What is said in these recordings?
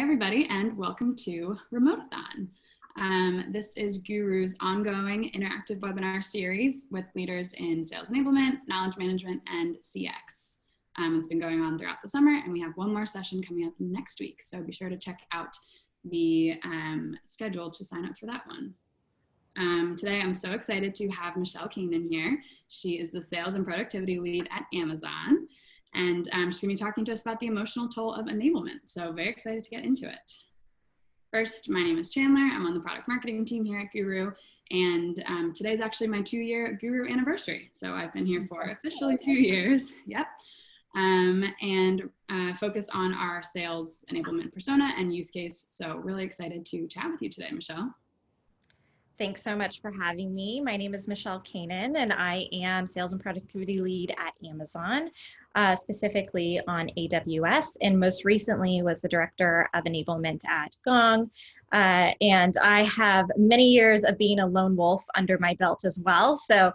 everybody, and welcome to Remote-a-thon. This is Guru's ongoing interactive webinar series with leaders in sales enablement, knowledge management, and CX. It's been going on throughout the summer, and we have one more session coming up next week, so be sure to check out the schedule to sign up for that one. Today, I'm so excited to have Michelle Kanan here. She is the sales and productivity lead at Amazon. And she's gonna be talking to us about the emotional toll of enablement. So very excited to get into it. First, my name is Chandler. I'm on the product marketing team here at Guru. And today's actually my 2-year Guru anniversary. So I've been here for officially 2 years. Yep. And focus on our sales enablement persona and use case. So really excited to chat with you today, Michelle. Thanks so much for having me. My name is Michelle Kanan, and I am Sales and Productivity Lead at Amazon, specifically on AWS, and most recently was the Director of Enablement at Gong. And I have many years of being a lone wolf under my belt as well. So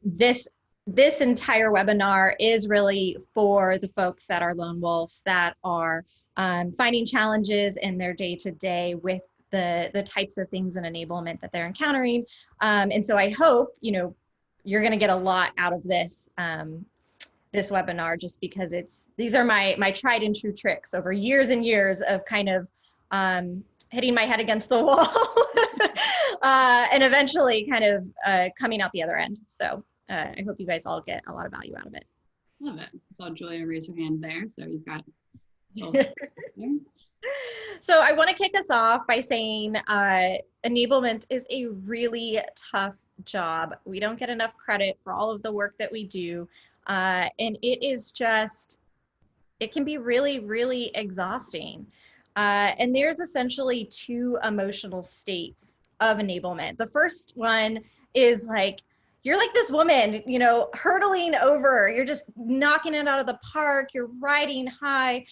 this entire webinar is really for the folks that are lone wolves that are finding challenges in their day-to-day with the types of things in enablement that they're encountering. And so I hope, you're going to get a lot out of this, this webinar, just because these are my tried and true tricks over years and years of kind of hitting my head against the wall and eventually kind of coming out the other end. So I hope you guys all get a lot of value out of it. Love it. I saw Julia raise her hand there. So you've got So I want to kick us off by saying enablement is a really tough job. We don't get enough credit for all of the work that we do. And it can be really, really exhausting. And there's essentially 2 emotional states of enablement. The first one is like, you're like this woman, hurtling over, you're just knocking it out of the park, you're riding high.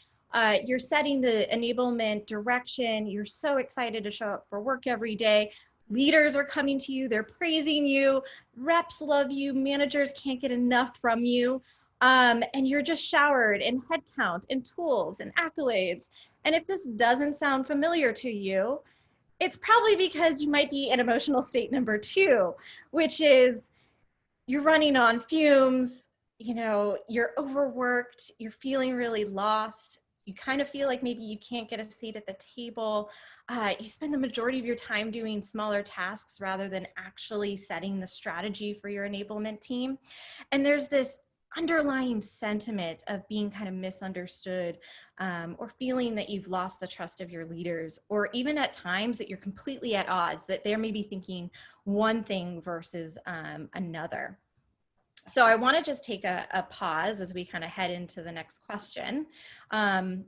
You're setting the enablement direction. You're so excited to show up for work every day. Leaders are coming to you. They're praising you. Reps love you. Managers can't get enough from you. And you're just showered in headcount and tools and accolades. And if this doesn't sound familiar to you, it's probably because you might be in emotional state number 2, which is you're running on fumes. You're overworked. You're feeling really lost. You kind of feel like maybe you can't get a seat at the table. You spend the majority of your time doing smaller tasks rather than actually setting the strategy for your enablement team. And there's this underlying sentiment of being kind of misunderstood or feeling that you've lost the trust of your leaders, or even at times that you're completely at odds, that they're maybe thinking one thing versus another. So I want to just take a pause as we kind of head into the next question. I'll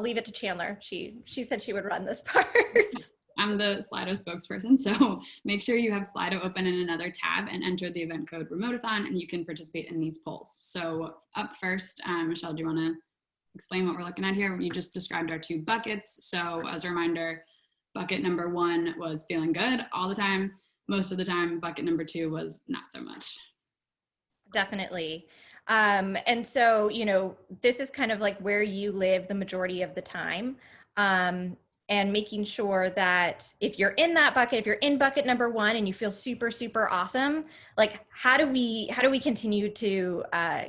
leave it to Chandler. She said she would run this part. I'm the Slido spokesperson, so make sure you have Slido open in another tab and enter the event code Remote-a-thon, and you can participate in these polls. So up first, Michelle, do you want to explain what we're looking at here? You just described our 2 buckets. So as a reminder, bucket number 1 was feeling good all the time. Most of the time, bucket number 2 was not so much. Definitely. And so, this is kind of like where you live the majority of the time. And making sure that if you're in that bucket, if you're in bucket number 1 and you feel super, super awesome, like how do we continue to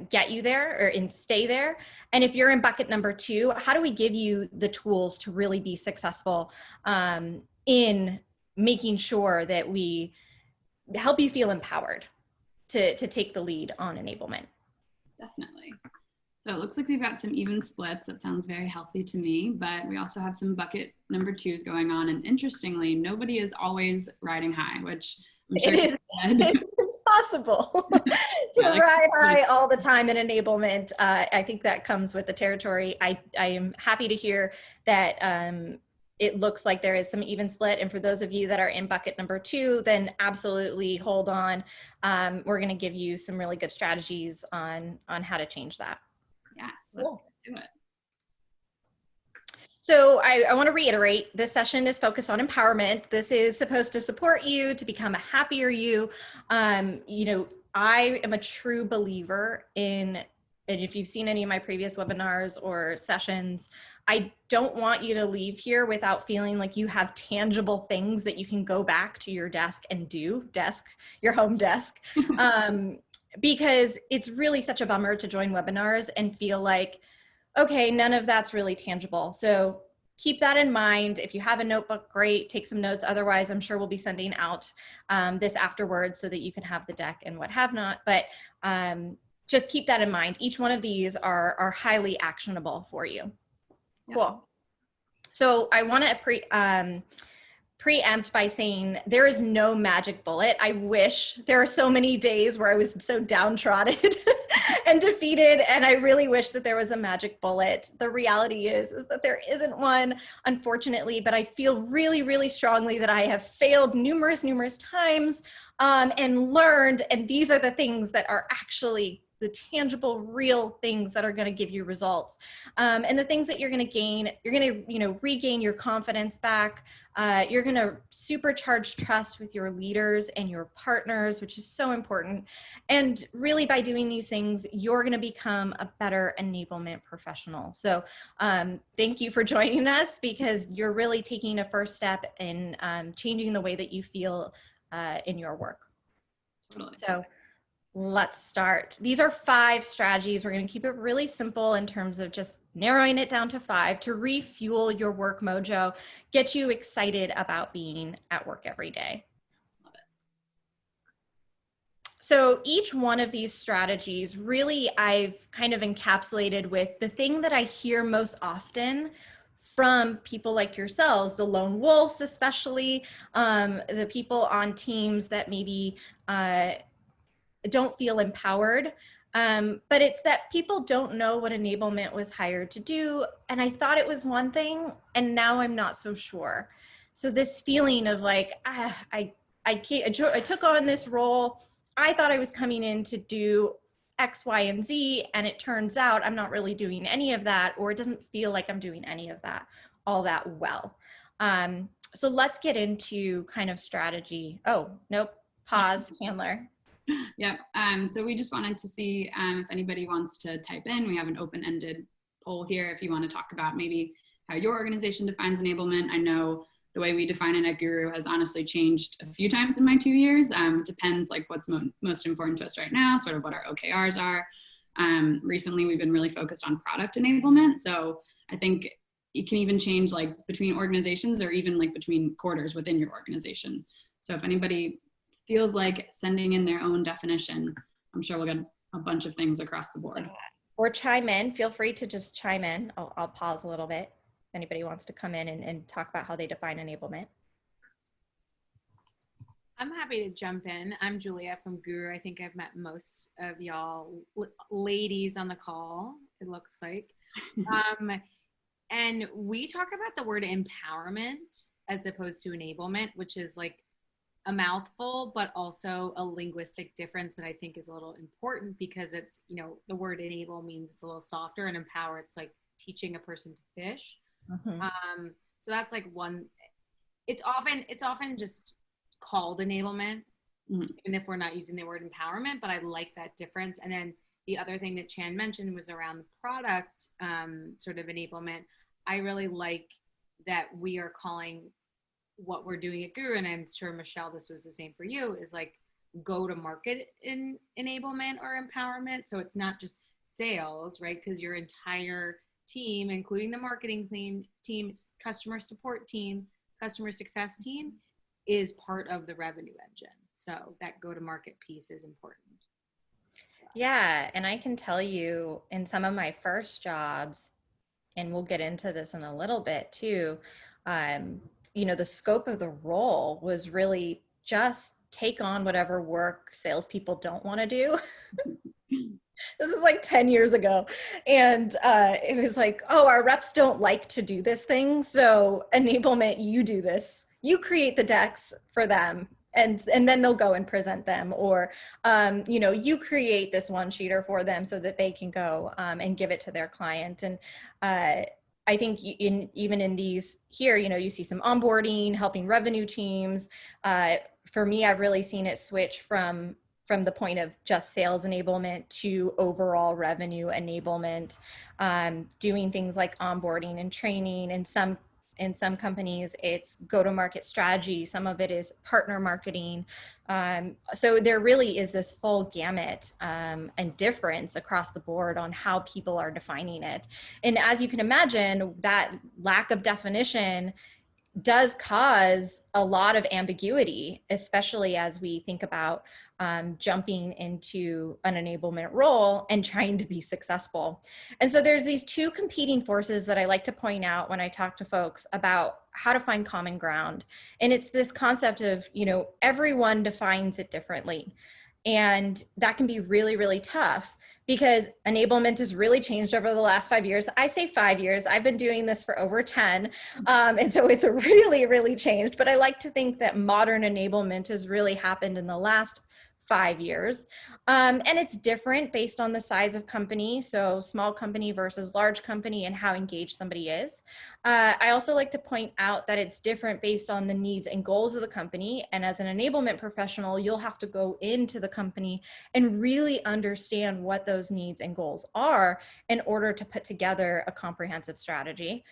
get you there and stay there? And if you're in bucket number 2, how do we give you the tools to really be successful in making sure that we help you feel empowered to take the lead on enablement? Definitely. So it looks like we've got some even splits. That sounds very healthy to me, but we also have some bucket number 2s going on. And interestingly, nobody is always riding high, which I'm sure it's impossible to ride high all the time in enablement. I think that comes with the territory. I am happy to hear that it looks like there is some even split. And for those of you that are in bucket number 2, then absolutely hold on. We're going to give you some really good strategies on how to change that. Yeah, let's do it. So I want to reiterate, this session is focused on empowerment. This is supposed to support you to become a happier you. I am a true believer in and if you've seen any of my previous webinars or sessions, I don't want you to leave here without feeling like you have tangible things that you can go back to your desk and do, your home desk. Because it's really such a bummer to join webinars and feel like, okay, none of that's really tangible. So keep that in mind. If you have a notebook, great, take some notes. Otherwise, I'm sure we'll be sending out this afterwards so that you can have the deck and what have not. But just keep that in mind. Each one of these are highly actionable for you. Yeah. Cool. So I want to preempt by saying there is no magic bullet. I wish. There are so many days where I was so downtrodden and defeated, and I really wish that there was a magic bullet. The reality is that there isn't one, unfortunately, but I feel really, really strongly that I have failed numerous times and learned, and these are the things that are actually the tangible, real things that are going to give you results. And the things that you're going to gain, you're going to, regain your confidence back. You're going to supercharge trust with your leaders and your partners, which is so important. And really by doing these things, you're going to become a better enablement professional. So thank you for joining us, because you're really taking a first step in changing the way that you feel in your work. So let's start. These are 5 strategies. We're going to keep it really simple in terms of just narrowing it down to 5 to refuel your work mojo, get you excited about being at work every day. Love it. So each one of these strategies, really, I've kind of encapsulated with the thing that I hear most often from people like yourselves, the lone wolves, especially the people on teams that maybe don't feel empowered, but it's that people don't know what enablement was hired to do, and I thought it was one thing, and now I'm not so sure. So this feeling of like, I took on this role, I thought I was coming in to do X, Y, and Z, and it turns out I'm not really doing any of that, or it doesn't feel like I'm doing any of that all that well. So let's get into kind of strategy. Oh, nope, pause, Chandler. Yep. So we just wanted to see if anybody wants to type in. We have an open-ended poll here if you want to talk about maybe how your organization defines enablement. I know the way we define it at Guru has honestly changed a few times in my 2 years. Depends like what's most important to us right now, sort of what our OKRs are. Recently, we've been really focused on product enablement. So I think it can even change like between organizations or even like between quarters within your organization. So if anybody feels like sending in their own definition, I'm sure we'll get a bunch of things across the board. Or chime in. Feel free to just chime in. I'll pause a little bit if anybody wants to come in and talk about how they define enablement. I'm happy to jump in. I'm Julia from Guru. I think I've met most of y'all ladies on the call, it looks like. And we talk about the word empowerment as opposed to enablement, which is like a mouthful, but also a linguistic difference that I think is a little important, because it's, the word enable means it's a little softer, and empower, it's like teaching a person to fish. Mm-hmm. So that's like one. It's often just called enablement, mm-hmm. even if we're not using the word empowerment, but I like that difference. And then the other thing that Chan mentioned was around the product sort of enablement. I really like that we are calling what we're doing at Guru, and I'm sure Michelle, this was the same for you, is like go to market in enablement or empowerment. So it's not just sales, right? Because your entire team, including the marketing team, customer support team, customer success team, is part of the revenue engine. So that go to market piece is important. Yeah, and I can tell you in some of my first jobs, and we'll get into this in a little bit too, the scope of the role was really just take on whatever work salespeople don't want to do. This is like 10 years ago. And it was like, oh, our reps don't like to do this thing. So enablement, you do this. You create the decks for them. And then they'll go and present them. Or, you create this one-sheeter for them so that they can go and give it to their client. And I think even in these here, you see some onboarding, helping revenue teams. For me, I've really seen it switch from from the point of just sales enablement to overall revenue enablement, doing things like onboarding and training. In some companies, it's go-to-market strategy. Some of it is partner marketing. So there really is this full gamut and difference across the board on how people are defining it. And as you can imagine, that lack of definition does cause a lot of ambiguity, especially as we think about jumping into an enablement role and trying to be successful. And so there's these two competing forces that I like to point out when I talk to folks about how to find common ground. And it's this concept of, you know, everyone defines it differently. And that can be really, really tough, because enablement has really changed over the last 5 years. I say 5 years, I've been doing this for over 10. And so it's really, really changed. But I like to think that modern enablement has really happened in the last 5 years. And it's different based on the size of company. So small company versus large company and how engaged somebody is. I also like to point out that it's different based on the needs and goals of the company. And as an enablement professional, you'll have to go into the company and really understand what those needs and goals are in order to put together a comprehensive strategy.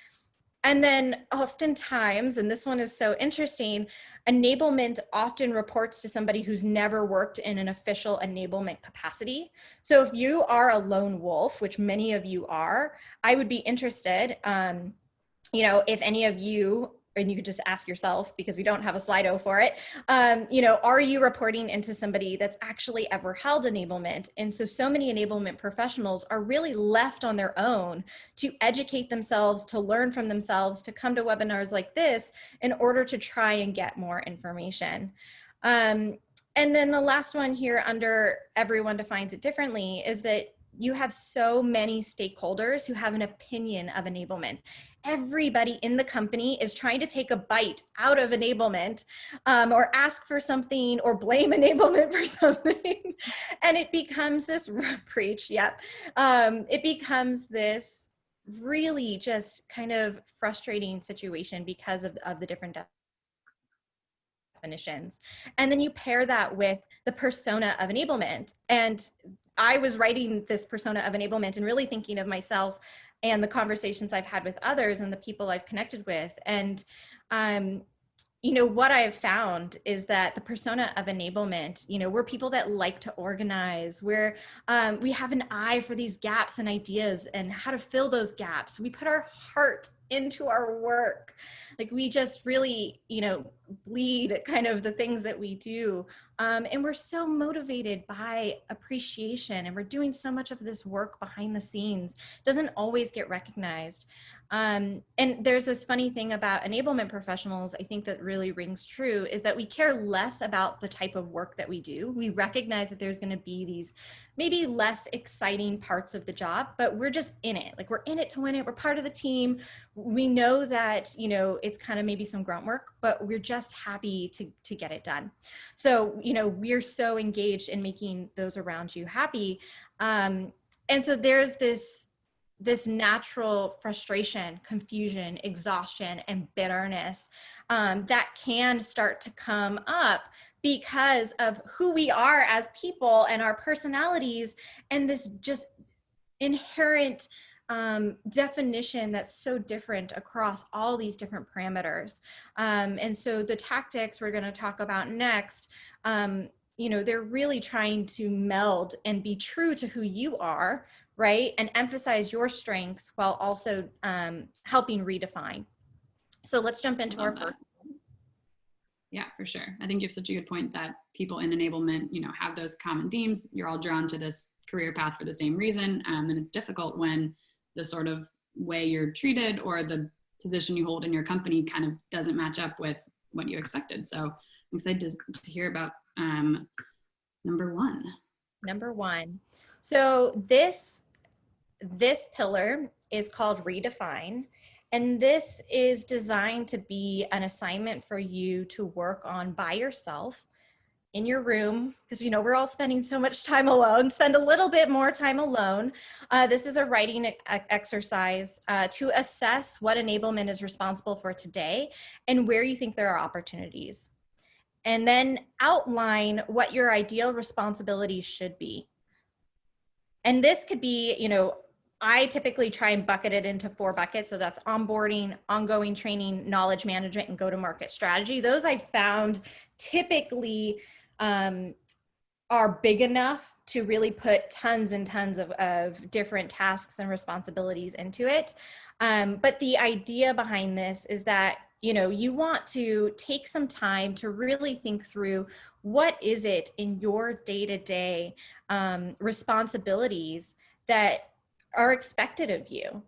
And then oftentimes, and this one is so interesting, enablement often reports to somebody who's never worked in an official enablement capacity. So if you are a lone wolf, which many of you are, I would be interested, you know, if any of you, and you could just ask yourself because we don't have a Slido for it, you know, are you reporting into somebody that's actually ever held enablement? And so many enablement professionals are really left on their own to educate themselves, to learn from themselves, to come to webinars like this in order to try and get more information. And then the last one here under everyone defines it differently is that you have so many stakeholders who have an opinion of enablement. Everybody in the company is trying to take a bite out of enablement, or ask for something or blame enablement for something. And it becomes this preach, yep. It becomes this really just kind of frustrating situation because of the different definitions. And then you pair that with the persona of enablement. And I was writing this persona of enablement and really thinking of myself and the conversations I've had with others and the people I've connected with. And, you know, what I've found is that the persona of enablement, you know, we're people that like to organize, we have an eye for these gaps and ideas and how to fill those gaps. We put our heart into our work. Like we just really, you know, bleed kind of the things that we do. And we're so motivated by appreciation, and we're doing so much of this work behind the scenes. It doesn't always get recognized. And there's this funny thing about enablement professionals, I think that really rings true, is that we care less about the type of work that we do. We recognize that there's going to be these maybe less exciting parts of the job, but we're just in it. Like we're in it to win it. We're part of the team. We know that, you know, it's kind of maybe some grunt work, but we're just happy to get it done. So, you know, we're so engaged in making those around you happy. And so there's this natural frustration, confusion, exhaustion, and bitterness that can start to come up because of who we are as people and our personalities, and this just inherent definition that's so different across all these different parameters. And so the tactics we're going to talk about next, you know, they're really trying to meld and be true to who you are, right? And emphasize your strengths while also helping redefine. So let's jump into our first. Yeah, for sure. I think you have such a good point that people in enablement, you know, have those common themes. You're all drawn to this career path for the same reason. And it's difficult when the sort of way you're treated or the position you hold in your company kind of doesn't match up with what you expected. So I'm excited to hear about number one. Number one. So this pillar is called Redefine. And this is designed to be an assignment for you to work on by yourself in your room, because, you know, we're all spending so much time alone. Spend a little bit more time alone. This is a writing exercise to assess what enablement is responsible for today and where you think there are opportunities. and then outline what your ideal responsibilities should be. And this could be, you know, I typically try and bucket it into 4 buckets. So that's onboarding, ongoing training, knowledge management, and go-to-market strategy. Those I've found typically are big enough to really put tons and tons of different tasks and responsibilities into it. But the idea behind this is that, you know, you want to take some time to really think through what is it in your day-to-day responsibilities that are expected of you.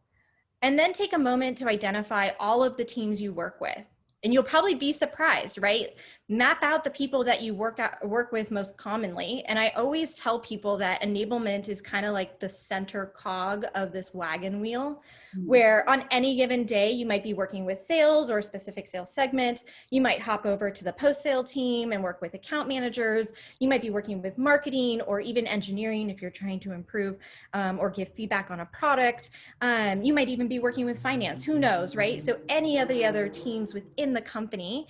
And then take a moment to identify all of the teams you work with. And you'll probably be surprised, right? Map out the people that you work with most commonly. And I always tell people that enablement is kind of like the center cog of this wagon wheel, where on any given day, you might be working with sales or a specific sales segment. You might hop over to the post-sale team and work with account managers. You might be working with marketing or even engineering if you're trying to improve or give feedback on a product. You might even be working with finance, who knows, right? So any of the other teams within the company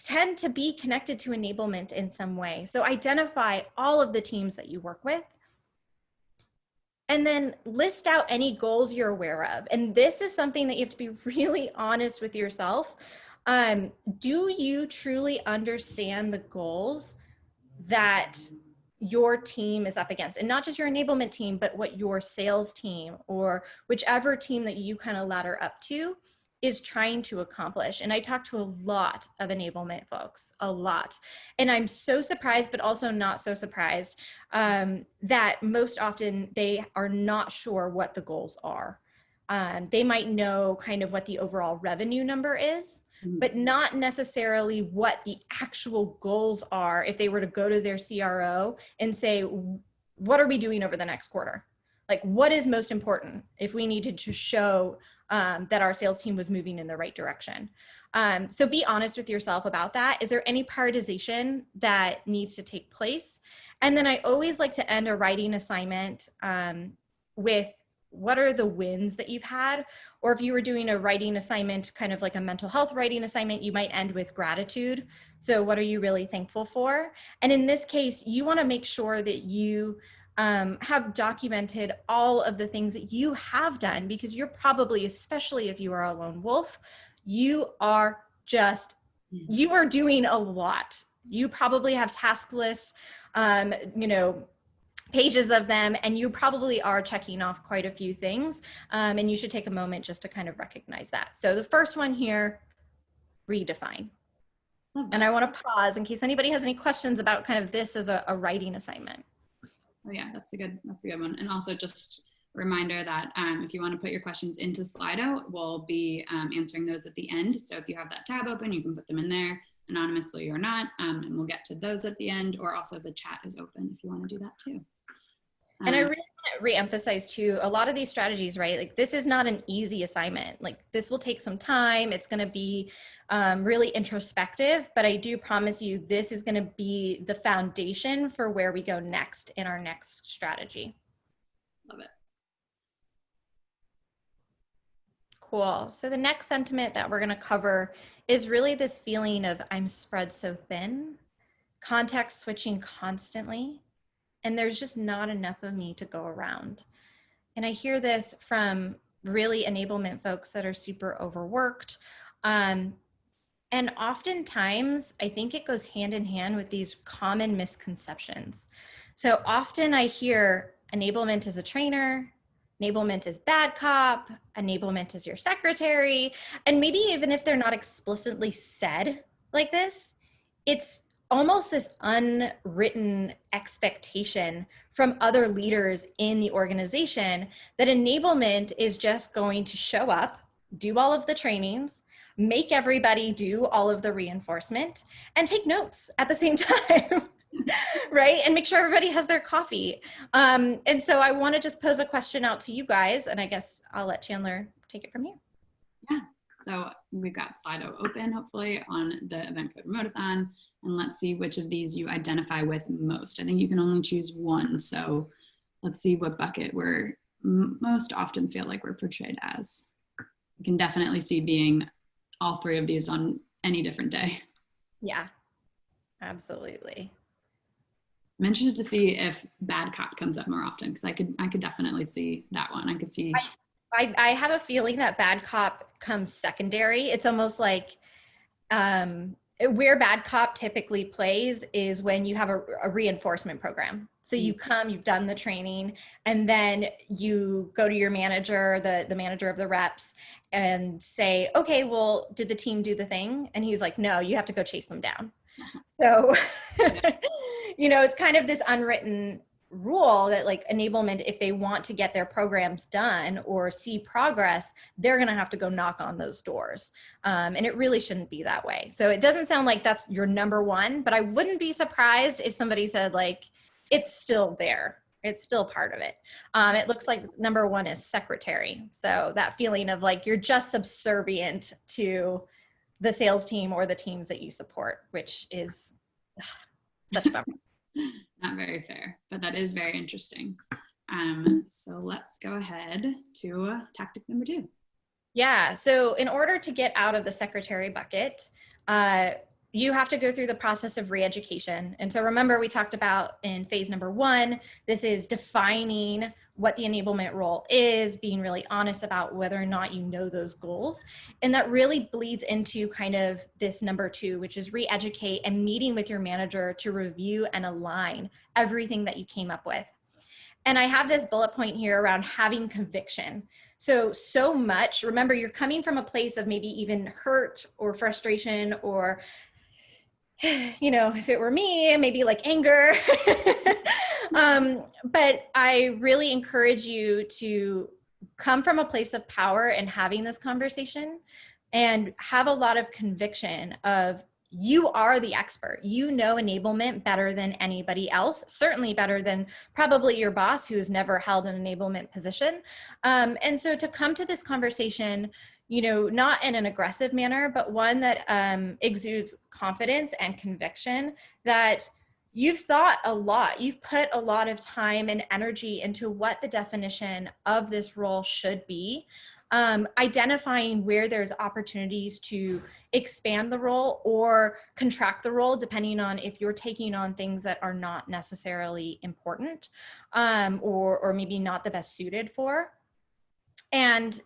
tend to be connected to enablement in some way. So identify all of the teams that you work with, and then list out any goals you're aware of. And this is something that you have to be really honest with yourself. Do you truly understand the goals that your team is up against? And not just your enablement team, but what your sales team or whichever team that you kind of ladder up to is trying to accomplish. And I talk to a lot of enablement folks, a lot. And I'm so surprised, but also not so surprised that most often they are not sure what the goals are. They might know kind of what the overall revenue number is, but not necessarily what the actual goals are if they were to go to their CRO and say, what are we doing over the next quarter? Like, what is most important if we needed to show that our sales team was moving in the right direction? So be honest with yourself about that. Is there any prioritization that needs to take place? And then I always like to end a writing assignment with what are the wins that you've had? Or if you were doing a writing assignment, kind of like a mental health writing assignment, you might end with gratitude. So what are you really thankful for? And in this case, you want to make sure that you have documented all of the things that you have done, because you're probably, especially if you are a lone wolf, you are doing a lot. You probably have task lists, pages of them, and you probably are checking off quite a few things. And you should take a moment just to kind of recognize that. So the first one here, redefine. And I want to pause in case anybody has any questions about kind of this as a writing assignment. Oh yeah, that's a good one. And also just a reminder that if you want to put your questions into Slido, we'll be answering those at the end. So if you have that tab open, you can put them in there anonymously or not, and we'll get to those at the end, or also the chat is open if you want to do that too. And I really want to reemphasize too, a lot of these strategies, right? Like, this is not an easy assignment. Like, this will take some time. It's going to be really introspective, but I do promise you this is going to be the foundation for where we go next in our next strategy. Love it. Cool. So the next sentiment that we're going to cover is really this feeling of I'm spread so thin, context switching constantly, and there's just not enough of me to go around. And I hear this from really enablement folks that are super overworked. And oftentimes, I think it goes hand in hand with these common misconceptions. So often I hear enablement is a trainer, enablement is bad cop, enablement is your secretary. And maybe even if they're not explicitly said like this, it's almost this unwritten expectation from other leaders in the organization that enablement is just going to show up, do all of the trainings, make everybody do all of the reinforcement, and take notes at the same time, right? And make sure everybody has their coffee. And so I want to just pose a question out to you guys, and I guess I'll let Chandler take it from here. Yeah, so we've got Slido open, hopefully, on the event code Remote-a-thon. And let's see which of these you identify with most. I think you can only choose one. So let's see what bucket we're most often feel like we're portrayed as. You can definitely see being all 3 of these on any different day. Yeah. Absolutely. I'm interested to see if bad cop comes up more often, because I could definitely see that one. I could see. I have a feeling that bad cop comes secondary. It's almost like where bad cop typically plays is when you have a reinforcement program. So you come, you've done the training, and then you go to your manager, the manager of the reps, and say, okay, well, did the team do the thing? And he's like, no, you have to go chase them down. So, it's kind of this unwritten rule that like enablement, if they want to get their programs done or see progress, they're going to have to go knock on those doors. And it really shouldn't be that way. So it doesn't sound like that's your number one, but I wouldn't be surprised if somebody said like, it's still there. It's still part of it. It looks like number one is secretary. So that feeling of like, you're just subservient to the sales team or the teams that you support, which is such a bummer. Not very fair, but that is very interesting. So let's go ahead to tactic number 2. Yeah, so in order to get out of the secretary bucket, you have to go through the process of re-education. And so remember, we talked about in phase number 1, this is defining what the enablement role is, being really honest about whether or not you know those goals. And that really bleeds into kind of this number 2, which is re-educate and meeting with your manager to review and align everything that you came up with. And I have this bullet point here around having conviction. So much, remember, you're coming from a place of maybe even hurt or frustration or, if it were me, maybe like anger. But I really encourage you to come from a place of power and having this conversation and have a lot of conviction of you are the expert. You know enablement better than anybody else, certainly better than probably your boss who's never held an enablement position. And so to come to this conversation, not in an aggressive manner, but one that exudes confidence and conviction that you've thought a lot, you've put a lot of time and energy into what the definition of this role should be, identifying where there's opportunities to expand the role or contract the role, depending on if you're taking on things that are not necessarily important or maybe not the best suited for. And,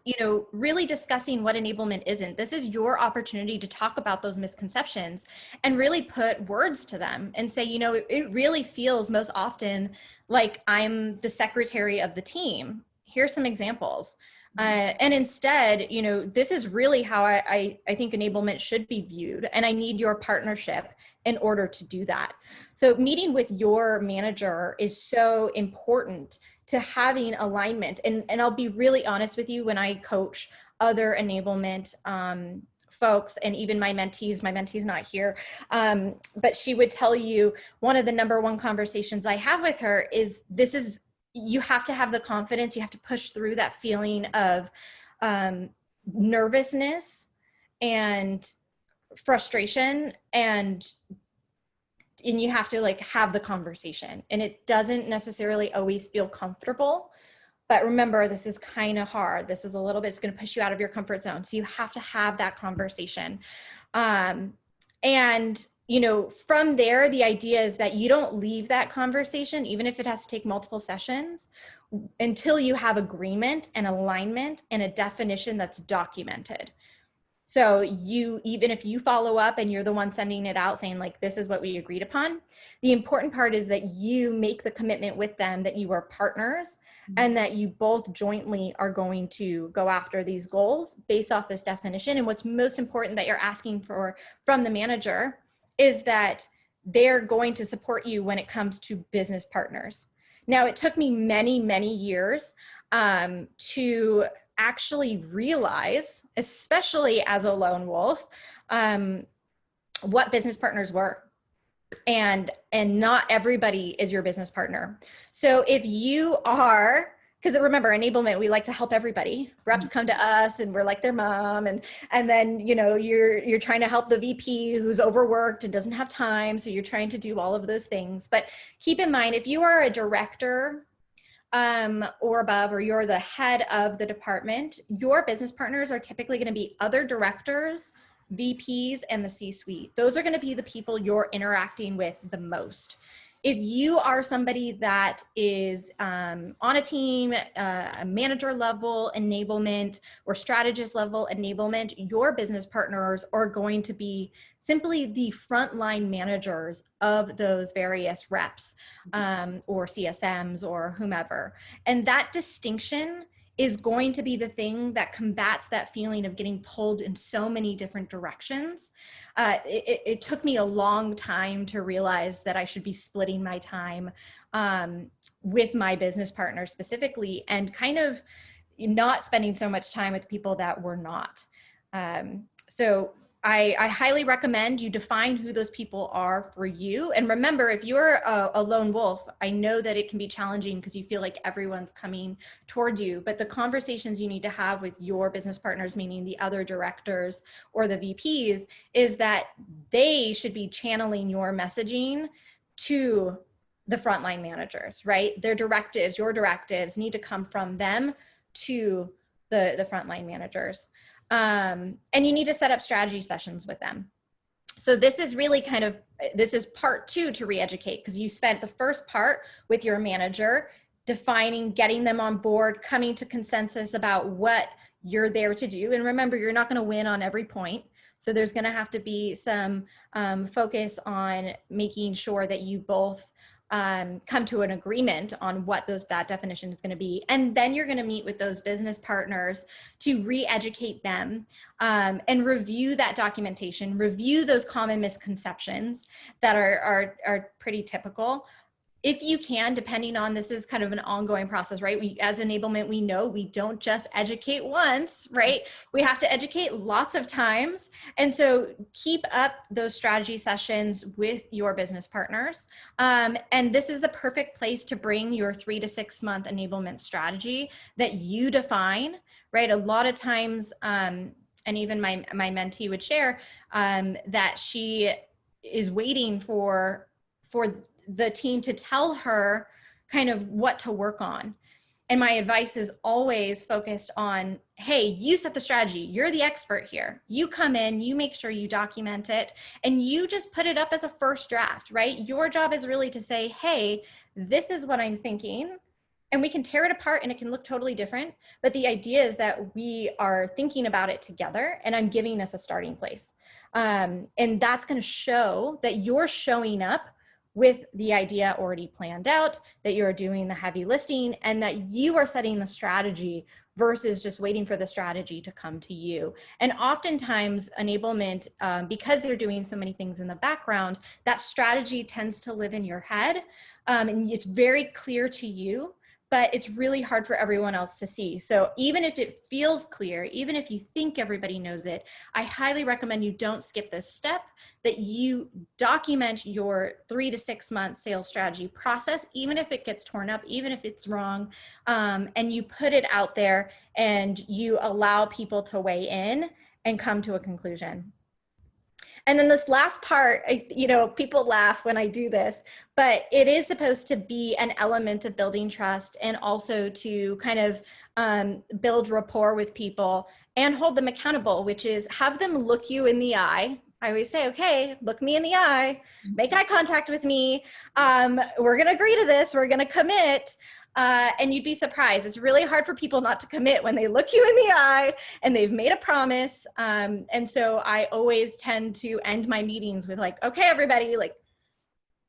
really discussing what enablement isn't. This is your opportunity to talk about those misconceptions and really put words to them and say, it really feels most often like I'm the secretary of the team. Here's some examples. And instead, this is really how I think enablement should be viewed. And I need your partnership in order to do that. So meeting with your manager is so important to having alignment. And I'll be really honest with you, when I coach other enablement folks and even my mentee's not here, but she would tell you one of the number one conversations I have with her is you have to have the confidence, you have to push through that feeling of nervousness and frustration and you have to have the conversation, and it doesn't necessarily always feel comfortable, but remember, this is kind of hard. This is a little bit, it's going to push you out of your comfort zone. So you have to have that conversation. And, from there, the idea is that you don't leave that conversation, even if it has to take multiple sessions, until you have agreement and alignment and a definition that's documented. So even if you follow up and you're the one sending it out saying this is what we agreed upon, the important part is that you make the commitment with them that you are partners and that you both jointly are going to go after these goals based off this definition. And what's most important that you're asking for from the manager is that they're going to support you when it comes to business partners. Now, it took me many, many years to actually realize, especially as a lone wolf, what business partners were. And not everybody is your business partner. So if you are, because remember, enablement, we like to help everybody. Reps come to us and we're like their mom, and then you're trying to help the VP who's overworked and doesn't have time. So you're trying to do all of those things. But keep in mind, if you are a director or above, or you're the head of the department, your business partners are typically going to be other directors, VPs and the C-suite. Those are going to be the people you're interacting with the most. If you are somebody that is on a team, a manager level enablement or strategist level enablement, your business partners are going to be simply the frontline managers of those various reps or CSMs or whomever. And that distinction is going to be the thing that combats that feeling of getting pulled in so many different directions. It took me a long time to realize that I should be splitting my time with my business partner specifically, and kind of not spending so much time with people that were not. So I highly recommend you define who those people are for you. And remember, if you're a lone wolf, I know that it can be challenging because you feel like everyone's coming towards you, but the conversations you need to have with your business partners, meaning the other directors or the VPs, is that they should be channeling your messaging to the frontline managers, right? Their directives, your directives need to come from them to the frontline managers. And you need to set up strategy sessions with them. So this is really this is part 2 to ReEducate, because you spent the first part with your manager, defining, getting them on board, coming to consensus about what you're there to do. And remember, you're not going to win on every point. So there's going to have to be some focus on making sure that you both come to an agreement on what that definition is going to be. And then you're going to meet with those business partners to re-educate them and review that documentation, review those common misconceptions that are pretty typical. If you can, depending on, this is kind of an ongoing process, right? We, as enablement, we know we don't just educate once, right? We have to educate lots of times. And so keep up those strategy sessions with your business partners. And this is the perfect place to bring your 3 to 6 month enablement strategy that you define, right? A lot of times, and even my mentee would share that she is waiting for the team to tell her kind of what to work on. And my advice is always focused on, hey, you set the strategy. You're the expert here. You come in, you make sure you document it, and you just put it up as a first draft, right? Your job is really to say, hey, this is what I'm thinking. And we can tear it apart and it can look totally different. But the idea is that we are thinking about it together, and I'm giving us a starting place. And that's going to show that you're showing up with the idea already planned out, that you're doing the heavy lifting, and that you are setting the strategy versus just waiting for the strategy to come to you. And oftentimes enablement, because they're doing so many things in the background, that strategy tends to live in your head, and it's very clear to you, but it's really hard for everyone else to see. So even if it feels clear, even if you think everybody knows it, I highly recommend you don't skip this step, that you document your 3 to 6 month sales strategy process, even if it gets torn up, even if it's wrong, and you put it out there and you allow people to weigh in and come to a conclusion. And then this last part, people laugh when I do this, but it is supposed to be an element of building trust and also to kind of build rapport with people and hold them accountable, which is have them look you in the eye. I always say, okay, look me in the eye, make eye contact with me. We're going to agree to this. We're going to commit. And you'd be surprised. It's really hard for people not to commit when they look you in the eye and they've made a promise. And so I always tend to end my meetings with like, okay, everybody, like,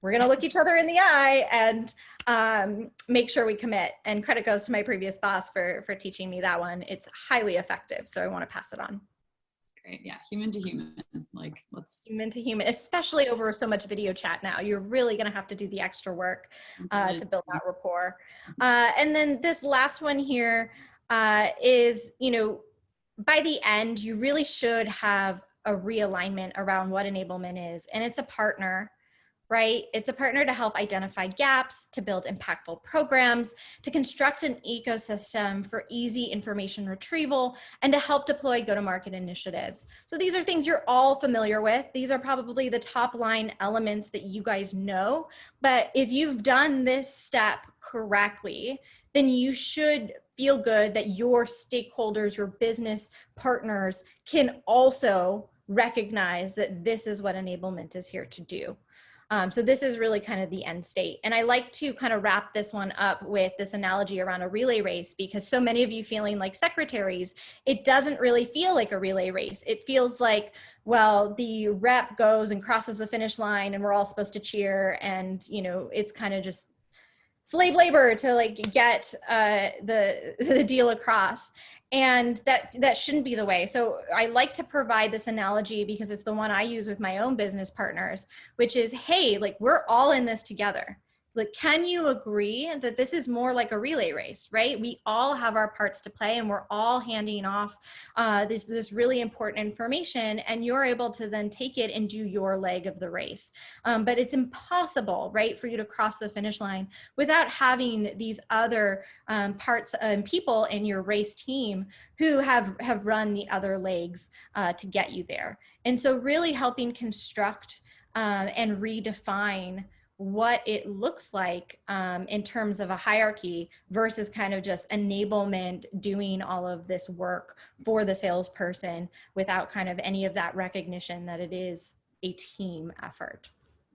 we're going to look each other in the eye and make sure we commit. And credit goes to my previous boss for teaching me that one. It's highly effective. So I want to pass it on. Great. Yeah. Human to human. Like, let's human to human, especially over so much video chat now. You're really going to have to do the extra work to build that rapport. And then this last one here is, by the end, you really should have a realignment around what enablement is. And it's a partner, right? It's a partner to help identify gaps, to build impactful programs, to construct an ecosystem for easy information retrieval, and to help deploy go-to-market initiatives. So these are things you're all familiar with. These are probably the top line elements that you guys know. But if you've done this step correctly, then you should feel good that your stakeholders, your business partners can also recognize that this is what enablement is here to do. So this is really kind of the end state. And I like to kind of wrap this one up with this analogy around a relay race, because so many of you feeling like secretaries, it doesn't really feel like a relay race. It feels like, well, the rep goes and crosses the finish line and we're all supposed to cheer, and, you know, it's kind of just slave labor to like get the deal across. And that shouldn't be the way. So I like to provide this analogy because it's the one I use with my own business partners, which is, hey, like, we're all in this together. Like, can you agree that this is more like a relay race, right? We all have our parts to play, and we're all handing off this really important information, and you're able to then take it and do your leg of the race. But it's impossible, right, for you to cross the finish line without having these other parts and people in your race team who have run the other legs to get you there. And so really helping construct and redefine what it looks like in terms of a hierarchy versus kind of just enablement, doing all of this work for the salesperson without kind of any of that recognition that it is a team effort.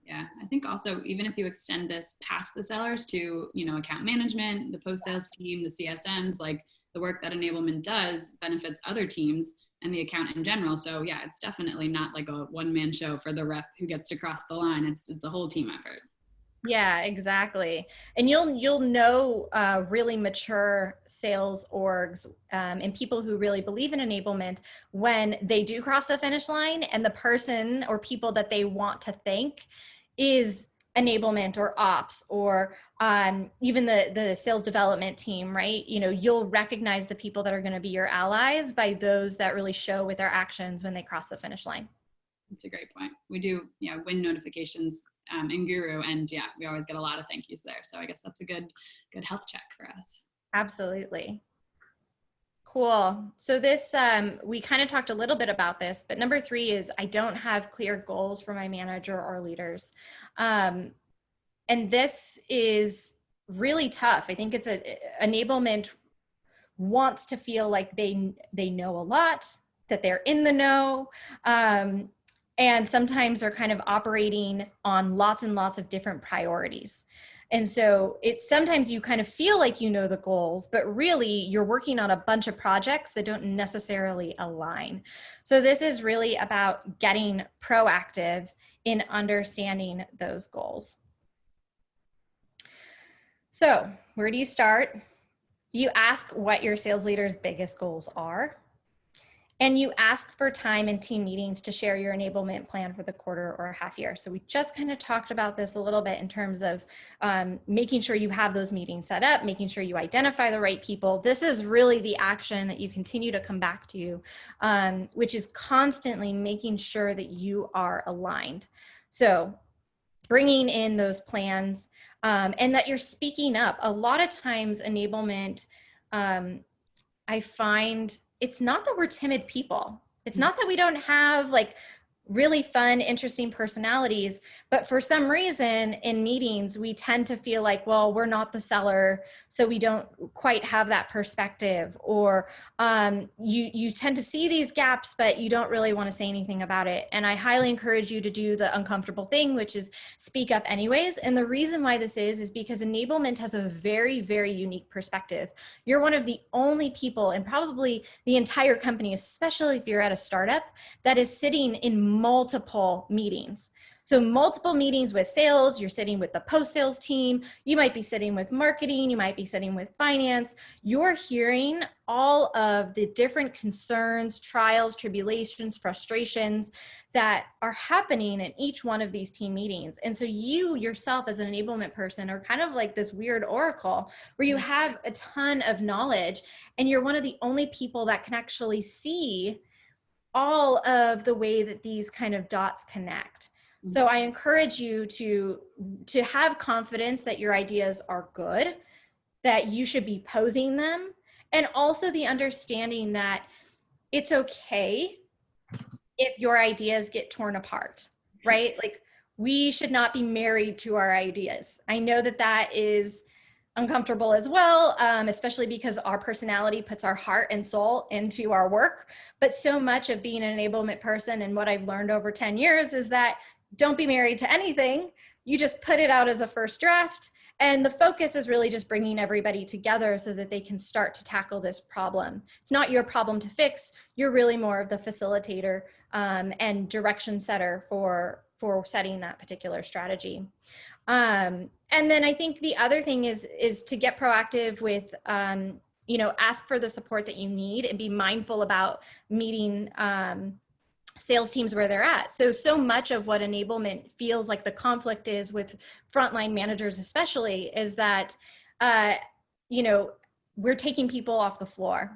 Yeah, I think also, even if you extend this past the sellers to, you know, account management, the post-sales team, the CSMs, like, the work that enablement does benefits other teams and the account in general. So yeah, it's definitely not like a one-man show for the rep who gets to cross the line. It's a whole team effort. Yeah, exactly. And you'll know really mature sales orgs and people who really believe in enablement when they do cross the finish line and the person or people that they want to thank is enablement or ops or even the sales development team, right? You know, you'll recognize the people that are going to be your allies by those that really show with their actions when they cross the finish line. That's a great point. We do, yeah, win notifications in Guru, and yeah, we always get a lot of thank yous there. So I guess that's a good health check for us. Absolutely. Cool. So this, we kind of talked a little bit about this, but number 3 is I don't have clear goals for my manager or leaders. And this is really tough. I think it's enablement wants to feel like they know a lot, that they're in the know. And sometimes are kind of operating on lots and lots of different priorities. And so it's sometimes you kind of feel like you know the goals, but really you're working on a bunch of projects that don't necessarily align. So this is really about getting proactive in understanding those goals. So where do you start? You ask what your sales leader's biggest goals are. And you ask for time in team meetings to share your enablement plan for the quarter or half year. So we just kind of talked about this a little bit in terms of making sure you have those meetings set up, making sure you identify the right people. This is really the action that you continue to come back to, which is constantly making sure that you are aligned. So bringing in those plans and that you're speaking up. A lot of times enablement, I find it's not that we're timid people. It's not that we don't have like really fun, interesting personalities, but for some reason in meetings, we tend to feel like, well, we're not the seller, so we don't quite have that perspective, or you tend to see these gaps, but you don't really want to say anything about it. And I highly encourage you to do the uncomfortable thing, which is speak up anyways. And the reason why this is because enablement has a very, very unique perspective. You're one of the only people, and probably the entire company, especially if you're at a startup, that is sitting in multiple meetings. So multiple meetings with sales, you're sitting with the post-sales team, you might be sitting with marketing, you might be sitting with finance. You're hearing all of the different concerns, trials, tribulations, frustrations that are happening in each one of these team meetings. And so you yourself as an enablement person are kind of like this weird oracle where you have a ton of knowledge and you're one of the only people that can actually see all of the way that these kind of dots connect. So I encourage you to have confidence that your ideas are good, that you should be posing them, and also the understanding that it's okay if your ideas get torn apart, right? Like, we should not be married to our ideas. I know that that is uncomfortable as well, especially because our personality puts our heart and soul into our work. But so much of being an enablement person, and what I've learned over 10 years, is that don't be married to anything. You just put it out as a first draft. And the focus is really just bringing everybody together so that they can start to tackle this problem. It's not your problem to fix. You're really more of the facilitator and direction setter for setting that particular strategy. And then I think the other thing is to get proactive with, ask for the support that you need and be mindful about meeting sales teams where they're at. So much of what enablement feels like the conflict is with frontline managers, especially, is that, we're taking people off the floor.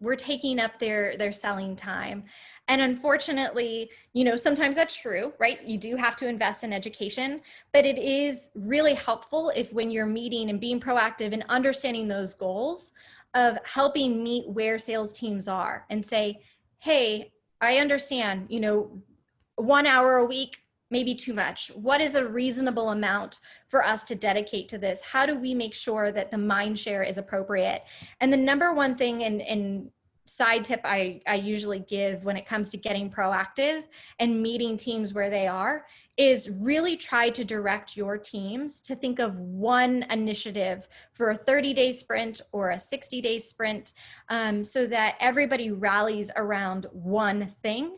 We're taking up their selling time. And unfortunately, sometimes that's true, right? You do have to invest in education, but it is really helpful if, when you're meeting and being proactive and understanding those goals, of helping meet where sales teams are and say, hey, I understand, 1 hour a week, maybe too much. What is a reasonable amount for us to dedicate to this? How do we make sure that the mind share is appropriate? And the number one thing and side tip I usually give when it comes to getting proactive and meeting teams where they are is really try to direct your teams to think of one initiative for a 30-day sprint or a 60-day sprint, so that everybody rallies around one thing,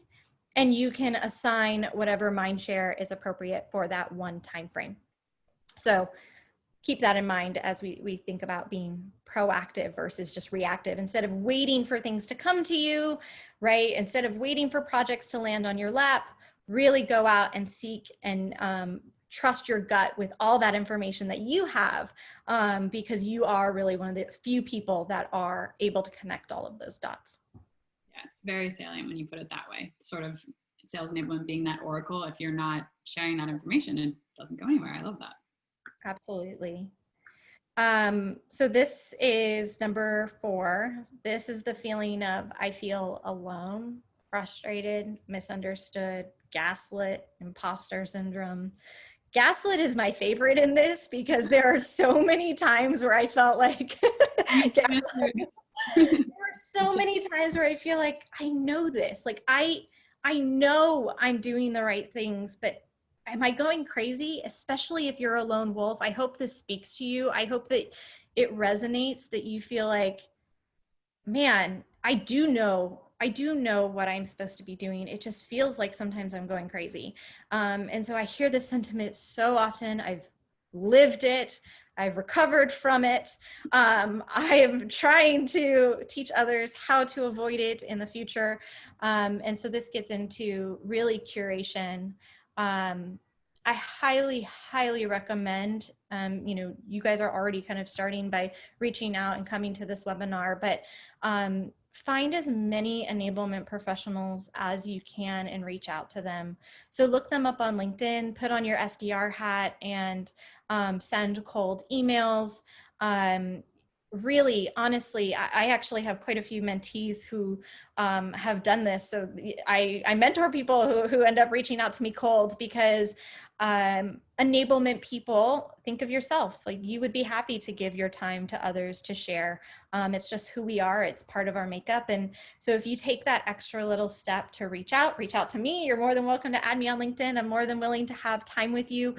and you can assign whatever mind share is appropriate for that one time frame. So keep that in mind as we think about being proactive versus just reactive. Instead of waiting for things to come to you, right? Instead of waiting for projects to land on your lap, really go out and seek and trust your gut with all that information that you have, because you are really one of the few people that are able to connect all of those dots. Yeah, it's very salient when you put it that way. Sort of sales enablement being that oracle. If you're not sharing that information, it doesn't go anywhere. I love that. Absolutely. So this is number 4. This is the feeling of, I feel alone, frustrated, misunderstood, gaslit, imposter syndrome. Gaslit is my favorite in this because there are so many times where I felt like gaslit. There are so many times where I feel like I know this, like I know I'm doing the right things, but am I going crazy? Especially if you're a lone wolf. I hope this speaks to you. I hope that it resonates, that you feel like, man, I do know what I'm supposed to be doing. It just feels like sometimes I'm going crazy. And so I hear this sentiment so often. I've lived it. I've recovered from it. I am trying to teach others how to avoid it in the future. And so this gets into really curation. I highly, highly recommend, you guys are already kind of starting by reaching out and coming to this webinar, but find as many enablement professionals as you can and reach out to them. So look them up on LinkedIn, put on your SDR hat, and send cold emails. Really, honestly, I actually have quite a few mentees who have done this. So I mentor people who end up reaching out to me cold because enablement people, think of yourself, like you would be happy to give your time to others to share. It's just who we are. It's part of our makeup. And so if you take that extra little step to reach out to me. You're more than welcome to add me on LinkedIn. I'm more than willing to have time with you.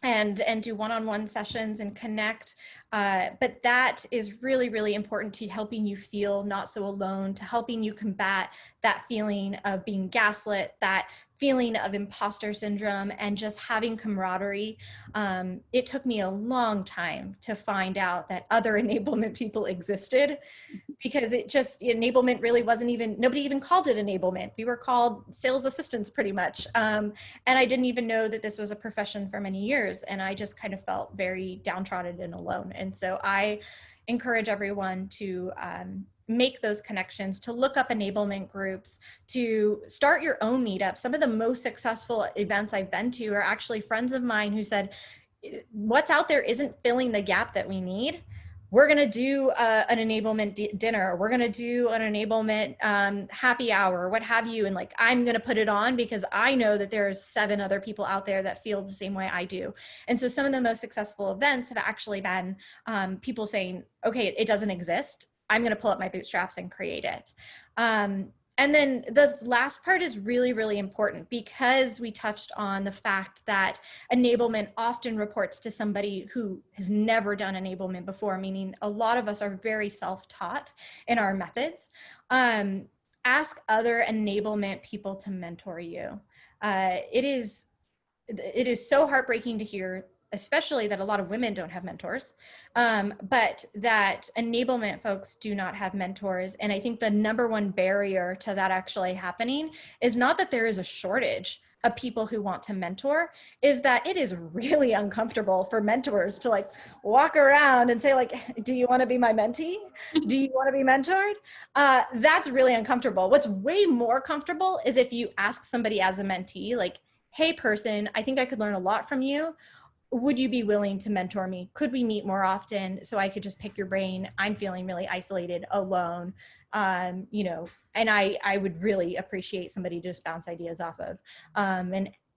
And do one-on-one sessions and connect. But that is really, really important to helping you feel not so alone, to helping you combat that feeling of being gaslit, that feeling of imposter syndrome, and just having camaraderie. It took me a long time to find out that other enablement people existed, because enablement really wasn't even, nobody even called it enablement. We were called sales assistants pretty much. And I didn't even know that this was a profession for many years. And I just kind of felt very downtrodden and alone. And so I encourage everyone to make those connections, to look up enablement groups, to start your own meetup. Some of the most successful events I've been to are actually friends of mine who said, what's out there isn't filling the gap that we need. we're going to do an enablement dinner. We're going to do an enablement happy hour, what have you. And like, I'm going to put it on because I know that there's 7 other people out there that feel the same way I do. And so some of the most successful events have actually been people saying, okay, it doesn't exist. I'm going to pull up my bootstraps and create it. And then the last part is really, really important because we touched on the fact that enablement often reports to somebody who has never done enablement before, meaning a lot of us are very self-taught in our methods. Ask other enablement people to mentor you. It is so heartbreaking to hear, especially that a lot of women don't have mentors, but that enablement folks do not have mentors. And I think the number one barrier to that actually happening is not that there is a shortage of people who want to mentor, is that it is really uncomfortable for mentors to like walk around and say like, do you want to be my mentee? Do you want to be mentored? That's really uncomfortable. What's way more comfortable is if you ask somebody as a mentee, like, hey person, I think I could learn a lot from you. Would you be willing to mentor me? Could we meet more often so I could just pick your brain? I'm feeling really isolated, alone, you know, and I would really appreciate somebody to just bounce ideas off of.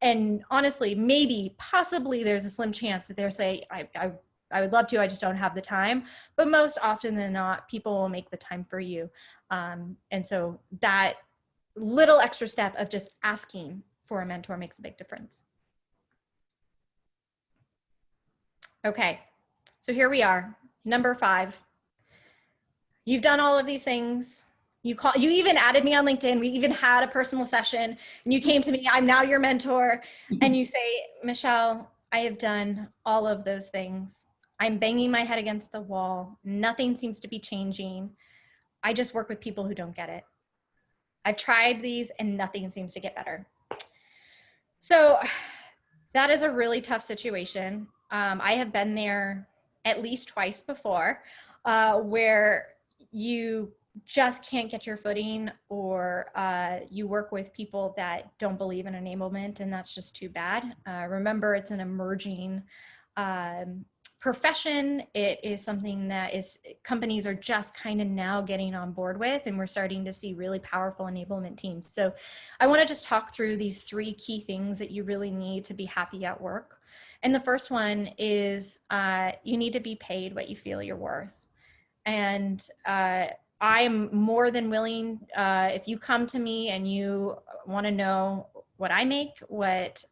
And honestly, maybe, possibly there's a slim chance that they'll say, I would love to, I just don't have the time. But most often than not, people will make the time for you. And so that little extra step of just asking for a mentor makes a big difference. Okay, so here we are, number 5. You've done all of these things. You even added me on LinkedIn. We even had a personal session and you came to me, I'm now your mentor. And you say, Michelle, I have done all of those things. I'm banging my head against the wall. Nothing seems to be changing. I just work with people who don't get it. I've tried these and nothing seems to get better. So that is a really tough situation. I have been there at least twice before, where you just can't get your footing, or you work with people that don't believe in enablement, and that's just too bad. Remember, it's an emerging profession. It is something that companies are just kind of now getting on board with, and we're starting to see really powerful enablement teams. So I want to just talk through these 3 key things that you really need to be happy at work. And the first one is you need to be paid what you feel you're worth. And I'm more than willing, if you come to me and you want to know what I make, what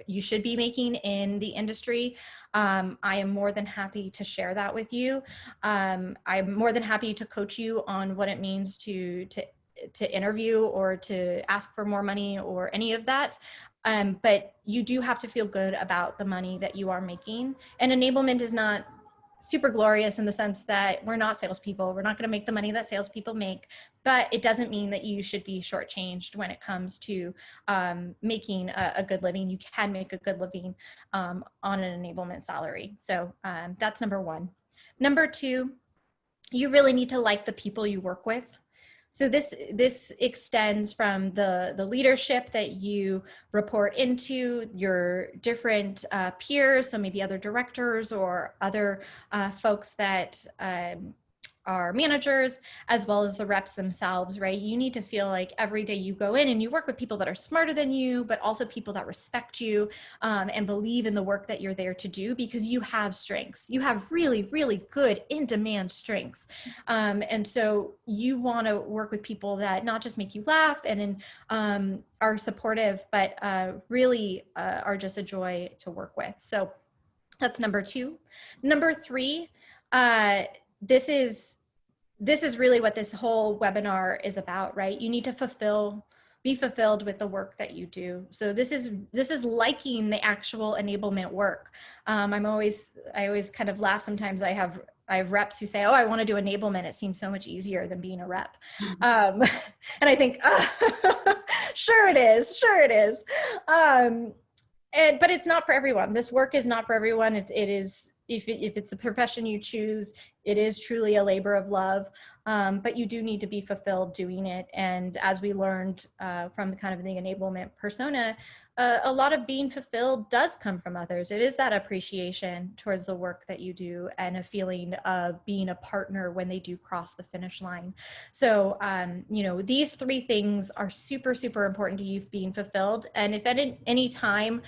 you should be making in the industry, I am more than happy to share that with you. I'm more than happy to coach you on what it means to interview or to ask for more money or any of that. But you do have to feel good about the money that you are making. And enablement is not super glorious in the sense that we're not salespeople. We're not going to make the money that salespeople make, but it doesn't mean that you should be shortchanged when it comes to making a good living. You can make a good living on an enablement salary. So that's number 1. Number 2, you really need to like the people you work with. So this extends from the leadership that you report into, your different peers, so maybe other directors or other folks that are managers, as well as the reps themselves, right? You need to feel like every day you go in and you work with people that are smarter than you, but also people that respect you and believe in the work that you're there to do, because you have strengths. You have really, really good in-demand strengths. And so you want to work with people that not just make you laugh and are supportive, but really are just a joy to work with. So that's number 2. Number 3, this is really what this whole webinar is about, right? You need to be fulfilled with the work that you do. So this is liking the actual enablement work. I always kind of laugh sometimes. I have reps who say, oh, I want to do enablement. It seems so much easier than being a rep. And I think, sure it is. But it's not for everyone. This work is not for everyone. It is, if it's a profession you choose, it is truly a labor of love. but you do need to be fulfilled doing it. And as we learned from kind of the enablement persona, a lot of being fulfilled does come from others. It is that appreciation towards the work that you do and a feeling of being a partner when they do cross the finish line. So, you know, these three things are super, super important to you being fulfilled. And if at any time,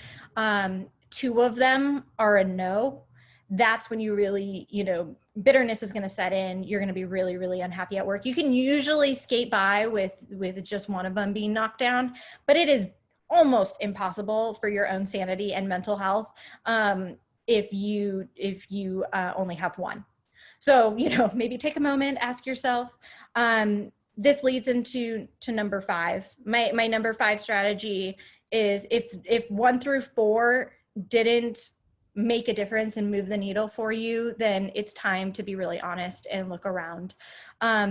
two of them are a no, that's when you really, you know, bitterness is going to set in. You're going to be really, really unhappy at work. You can usually skate by with just one of them being knocked down, but it is almost impossible for your own sanity and mental health if you only have one. So, you know, maybe take a moment, ask yourself. This leads into number 5. My number 5 strategy is if 1 through 4 didn't make a difference and move the needle for you, then it's time to be really honest and look around.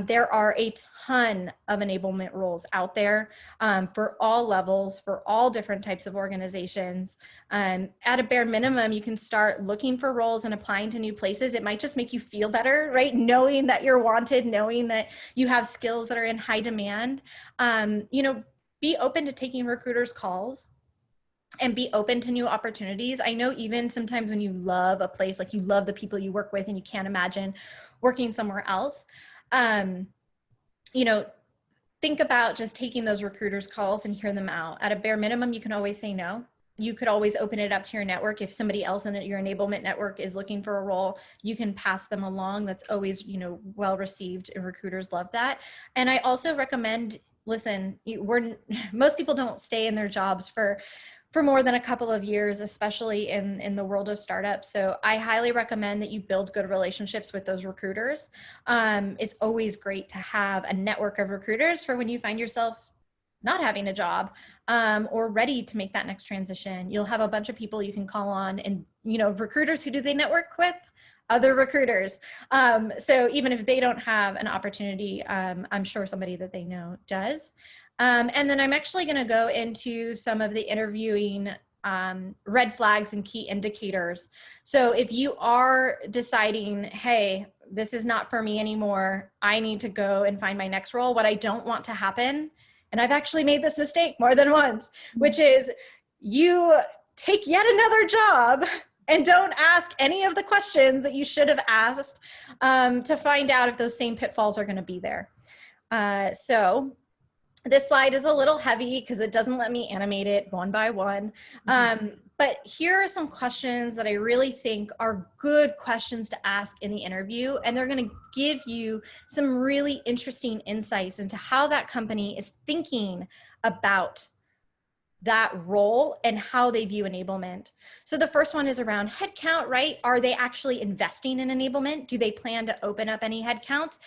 There are a ton of enablement roles out there for all levels, for all different types of organizations. At a bare minimum, you can start looking for roles and applying to new places. It might just make you feel better, right? Knowing that you're wanted, knowing that you have skills that are in high demand. You know, be open to taking recruiters' calls and be open to new opportunities. I know even sometimes when you love a place, like you love the people you work with and you can't imagine working somewhere else, you know, think about just taking those recruiters' calls and hear them out. At a bare minimum, you can always say no. You could always open it up to your network. If somebody else in your enablement network is looking for a role, you can pass them along. That's always, you know, well received, and recruiters love that. And I also recommend, listen, most people don't stay in their jobs for more than a couple of years, especially in the world of startups. So I highly recommend that you build good relationships with those recruiters. It's always great to have a network of recruiters for when you find yourself not having a job or ready to make that next transition. You'll have a bunch of people you can call on, and, you know, recruiters, who do they network with? Other recruiters. So even if they don't have an opportunity, I'm sure somebody that they know does. And then I'm actually going to go into some of the interviewing red flags and key indicators. So if you are deciding, hey, this is not for me anymore, I need to go and find my next role, what I don't want to happen, and I've actually made this mistake more than once, which is you take yet another job and don't ask any of the questions that you should have asked to find out if those same pitfalls are going to be there. So this slide is a little heavy because it doesn't let me animate it one by one. But here are some questions that I really think are good questions to ask in the interview. And they're going to give you some really interesting insights into how that company is thinking about that role and how they view enablement. So the first one is around headcount, right? Are they actually investing in enablement? Do they plan to open up any headcount?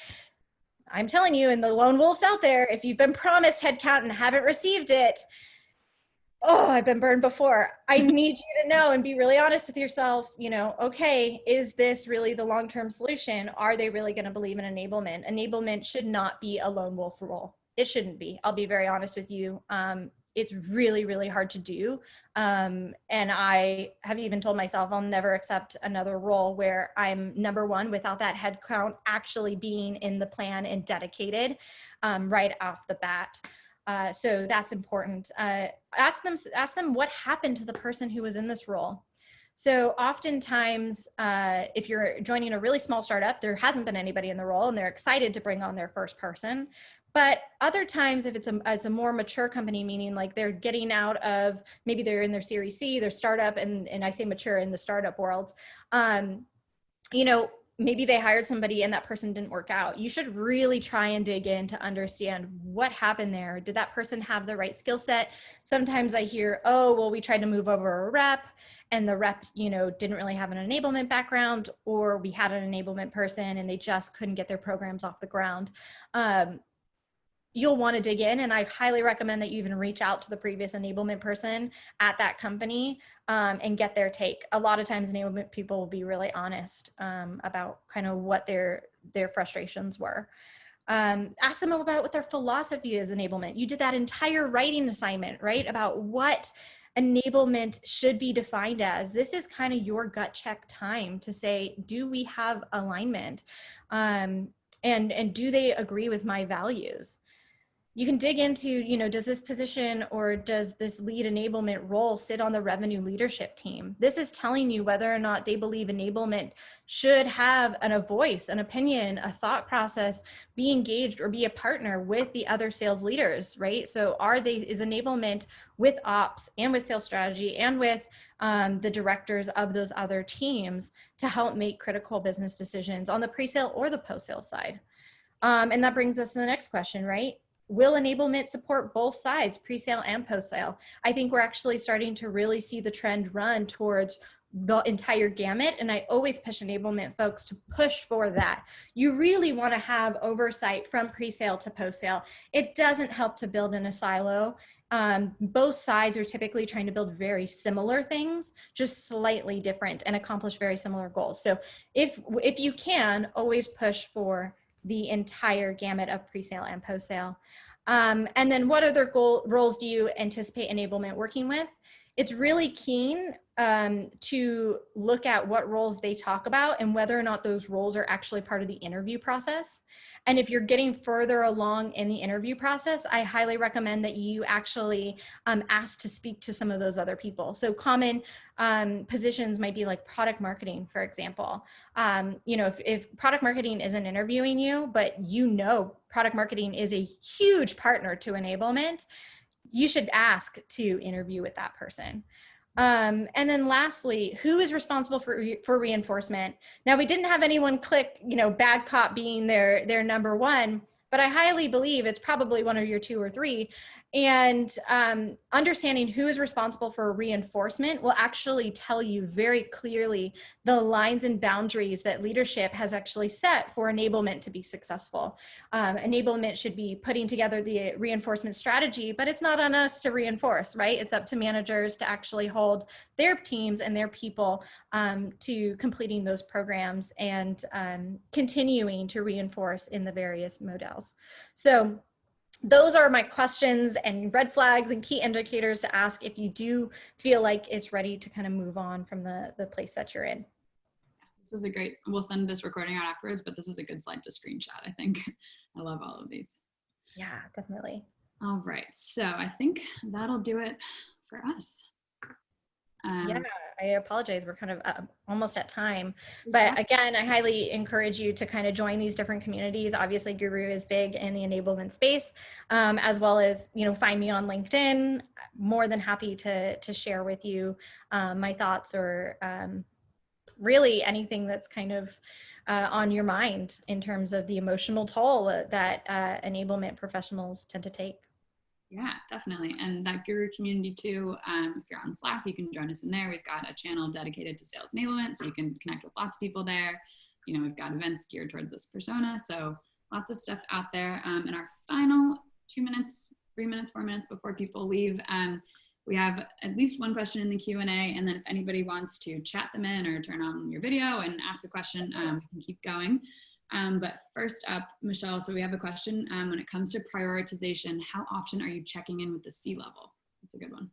I'm telling you, and the lone wolves out there, if you've been promised headcount and haven't received it, oh, I've been burned before. I need you to know and be really honest with yourself, you know, okay, is this really the long-term solution? Are they really going to believe in enablement? Enablement should not be a lone wolf role. It shouldn't be. I'll be very honest with you. It's really, really hard to do. And I have even told myself I'll never accept another role where I'm number one without that head count actually being in the plan and dedicated right off the bat. So that's important. Ask them what happened to the person who was in this role. So oftentimes, if you're joining a really small startup, there hasn't been anybody in the role and they're excited to bring on their first person. But other times, if it's a more mature company, meaning like they're getting out of, maybe they're in their Series C, their startup, and I say mature in the startup world, you know, maybe they hired somebody and that person didn't work out. You should really try and dig in to understand what happened there. Did that person have the right skill set? Sometimes I hear, oh, well, we tried to move over a rep and the rep, you know, didn't really have an enablement background, or we had an enablement person and they just couldn't get their programs off the ground. You'll want to dig in, and I highly recommend that you even reach out to the previous enablement person at that company and get their take. A lot of times enablement people will be really honest about kind of what their frustrations were. Ask them about what their philosophy is enablement. You did that entire writing assignment, right, about what enablement should be defined as. This is kind of your gut check time to say, do we have alignment? And do they agree with my values? You can dig into, you know, does this position or does this lead enablement role sit on the revenue leadership team? This is telling you whether or not they believe enablement should have a voice, an opinion, a thought process, be engaged or be a partner with the other sales leaders, right? So is enablement with ops and with sales strategy and with the directors of those other teams to help make critical business decisions on the pre-sale or the post-sale side? And that brings us to the next question, right? Will enablement support both sides, pre-sale and post-sale? I think we're actually starting to really see the trend run towards the entire gamut. And I always push enablement folks to push for that. You really want to have oversight from pre-sale to post-sale. It doesn't help to build in a silo. Both sides are typically trying to build very similar things, just slightly different, and accomplish very similar goals. So if you can, always push for the entire gamut of pre-sale and post-sale. And then what other roles do you anticipate enablement working with? It's really keen to look at what roles they talk about and whether or not those roles are actually part of the interview process. And if you're getting further along in the interview process, I highly recommend that you actually ask to speak to some of those other people. So common positions might be like product marketing, for example. You know, if product marketing isn't interviewing you, but you know product marketing is a huge partner to enablement, you should ask to interview with that person. And then lastly, who is responsible for reinforcement? Now, we didn't have anyone click, you know, bad cop being their number one, but I highly believe it's probably one of your two or three. And understanding who is responsible for reinforcement will actually tell you very clearly the lines and boundaries that leadership has actually set for enablement to be successful. Enablement should be putting together the reinforcement strategy, but it's not on us to reinforce, right? It's up to managers to actually hold their teams and their people to completing those programs and continuing to reinforce in the various models. So those are my questions and red flags and key indicators to ask if you do feel like it's ready to kind of move on from the place that you're in. This is a great, we'll send this recording out afterwards, but this is a good slide to screenshot, I think. I love all of these. Yeah, definitely. All right, so I think that'll do it for us. Yeah, I apologize. We're kind of almost at time. But again, I highly encourage you to kind of join these different communities. Obviously, Guru is big in the enablement space, as well as, you know, find me on LinkedIn. More than happy to share with you my thoughts or really anything that's kind of on your mind in terms of the emotional toll that enablement professionals tend to take. Yeah, definitely. And that Guru community too, if you're on Slack, you can join us in there. We've got a channel dedicated to sales enablement, so you can connect with lots of people there. You know, we've got events geared towards this persona. So lots of stuff out there. In our final 2 minutes, 3 minutes, 4 minutes before people leave, we have at least one question in the Q&A. And then if anybody wants to chat them in or turn on your video and ask a question, we can keep going. But first up, Michelle, so we have a question. When it comes to prioritization, how often are you checking in with the C-level? That's a good one.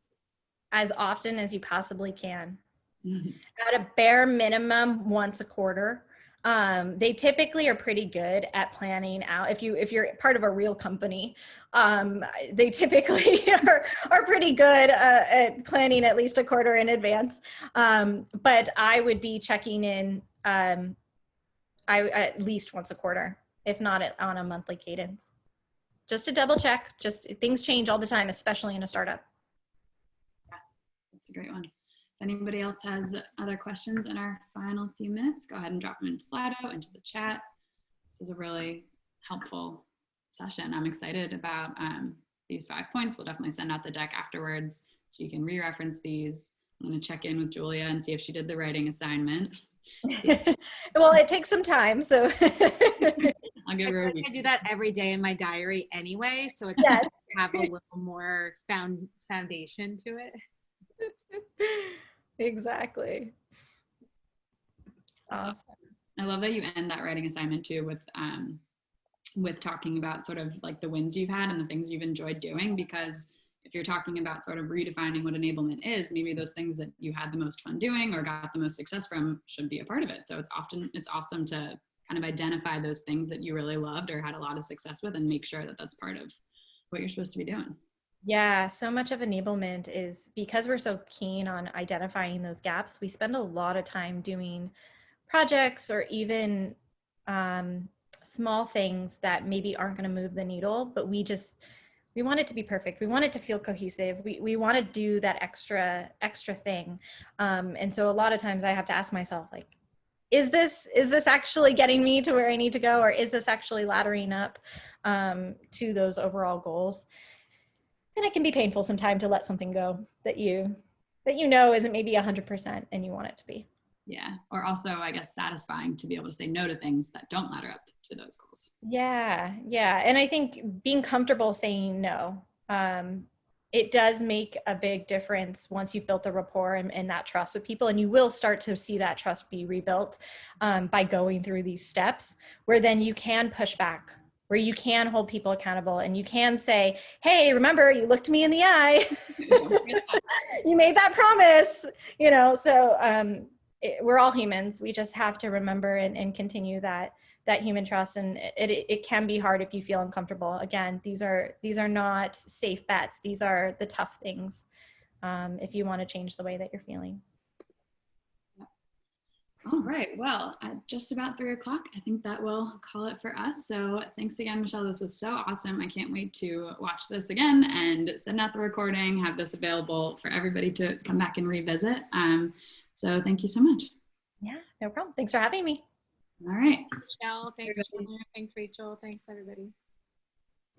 As often as you possibly can. At a bare minimum, once a quarter. They typically are pretty good at planning out. If you're part of a real company, they typically are pretty good at planning at least a quarter in advance. But I would be checking in at least once a quarter, if not on a monthly cadence, just to double check. Just things change all the time, especially in a startup. Yeah, that's a great one. If anybody else has other questions in our final few minutes, go ahead and drop them into Slido, into the chat. This was a really helpful session. I'm excited about these 5 points. We'll definitely send out the deck afterwards so you can re-reference these. I'm going to check in with Julia and see if she did the writing assignment. Well, it takes some time, so I'll give her a week. I do that every day in my diary anyway, so it yes, have a little more foundation to it. Exactly. Awesome. I love that you end that writing assignment too with talking about sort of like the wins you've had and the things you've enjoyed doing, because if you're talking about sort of redefining what enablement is, maybe those things that you had the most fun doing or got the most success from should be a part of it. So it's awesome to kind of identify those things that you really loved or had a lot of success with and make sure that that's part of what you're supposed to be doing. Yeah, so much of enablement is because we're so keen on identifying those gaps. We spend a lot of time doing projects or even small things that maybe aren't going to move the needle, but we want it to be perfect. We want it to feel cohesive. We want to do that extra thing. And so a lot of times I have to ask myself, like, is this actually getting me to where I need to go? Or is this actually laddering up to those overall goals? And it can be painful sometimes to let something go that you know isn't maybe 100% and you want it to be. Yeah. Or also, I guess, satisfying to be able to say no to things that don't ladder up to those goals. Yeah. And I think being comfortable saying no, it does make a big difference once you've built the rapport and that trust with people. And you will start to see that trust be rebuilt by going through these steps where then you can push back, where you can hold people accountable and you can say, hey, remember, you looked me in the eye. You made that promise, so we're all humans. We just have to remember and continue that human trust. And it can be hard if you feel uncomfortable. Again, these are not safe bets. These are the tough things if you want to change the way that you're feeling. All right, well, at just about 3 o'clock, I think that will call it for us. So thanks again, Michelle. This was so awesome. I can't wait to watch this again and send out the recording, have this available for everybody to come back and revisit. So thank you so much. Yeah, no problem. Thanks for having me. All right. Michelle, thanks, Chandler. Thanks, Rachel. Thanks, everybody.